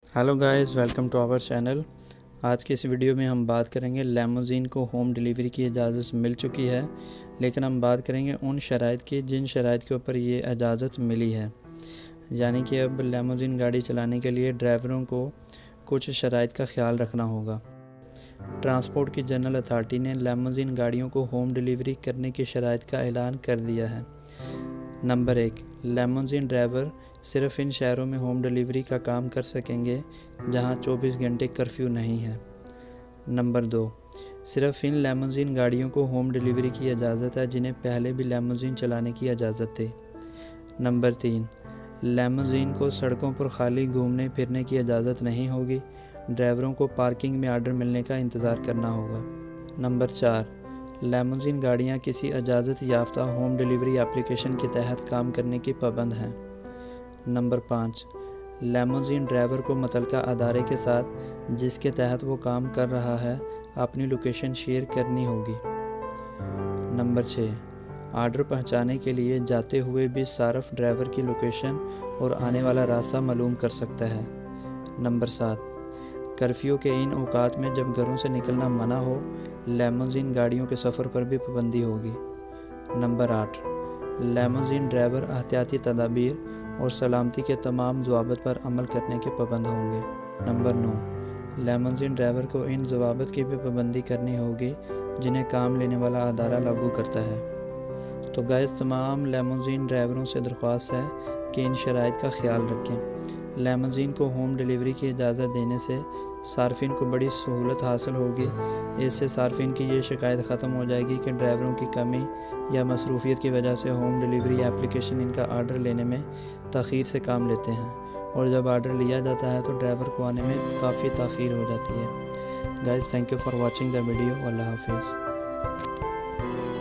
Hello guys, welcome to our channel. आज की इस वीडियो में हम बात करेंगे लैमोज़ीन को होम डिलीवरी की इजाज़त मिल चुकी है, लेकिन हम बात करेंगे उन शराइत की जिन शराइत के ऊपर ये इजाज़त मिली है। यानी कि अब लैमोज़ीन गाड़ी चलाने के लिए ड्राइवरों को कुछ शराइत का ख्याल रखना होगा। ट्रांसपोर्ट की जनरल अथॉरिटी ने लैमोज़ीन गाड़ियों को होम डिलीवरी करने की शराइत का ऐलान कर दिया है। नंबर 1, लैमोज़ीन ड्राइवर सिर्फ़ इन शहरों में होम डिलीवरी का काम कर सकेंगे जहां 24 घंटे कर्फ्यू नहीं है। नंबर 2, सिर्फ़ इन लैमोज़ीन गाड़ियों को होम डिलीवरी की इजाज़त है जिन्हें पहले भी लैमोज़ीन चलाने की इजाज़त थी। नंबर 3, लैमोज़ीन को सड़कों पर खाली घूमने फिरने की इजाज़त नहीं होगी, ड्राइवरों को पार्किंग में आर्डर मिलने का इंतज़ार करना होगा। नंबर 4, लैमोज़ीन गाड़ियाँ किसी इजाज़त याफ्ता होम डिलीवरी एप्लीकेशन के तहत काम करने की पाबंद हैं। नंबर 5, लैमोज़ीन ड्राइवर को मुतल्लिका अदारे के साथ जिसके तहत वो काम कर रहा है अपनी लोकेशन शेयर करनी होगी। नंबर 6, आर्डर पहुंचाने के लिए जाते हुए भी सार्फ ड्राइवर की लोकेशन और आने वाला रास्ता मालूम कर सकता है। नंबर 7, कर्फ्यू के इन औकात में जब घरों से निकलना मना हो, लैमोज़ीन गाड़ियों के सफ़र पर भी पाबंदी होगी। नंबर 8, लैमोज़ीन ड्राइवर एहतियाती तदाबीर और सलामती के तमाम ज़वाबित पर अमल करने के पाबंद होंगे। नंबर 9, लैमोज़ीन ड्राइवर को इन ज़वाबित की भी पाबंदी करनी होगी जिन्हें काम लेने वाला अदारा लागू करता है। तो गाइस, तमाम लैमोज़ीन ड्राइवरों से दरख्वास्त है कि इन शराइत का ख्याल रखें। लैमोज़ीन को होम डिलीवरी की इजाज़त देने से सार्फिन को बड़ी सहूलत हासिल होगी। इससे सार्फिन की ये शिकायत ख़त्म हो जाएगी कि ड्राइवरों की कमी या मसरूफ़ियत की वजह से होम डिलीवरी एप्लीकेशन इनका आर्डर लेने में तख़ीर से काम लेते हैं, और जब आर्डर लिया जाता है तो ड्राइवर को आने में काफ़ी तख़ीर हो जाती है। Guys, thank you for watching the video. अल्लाह हाफिज़।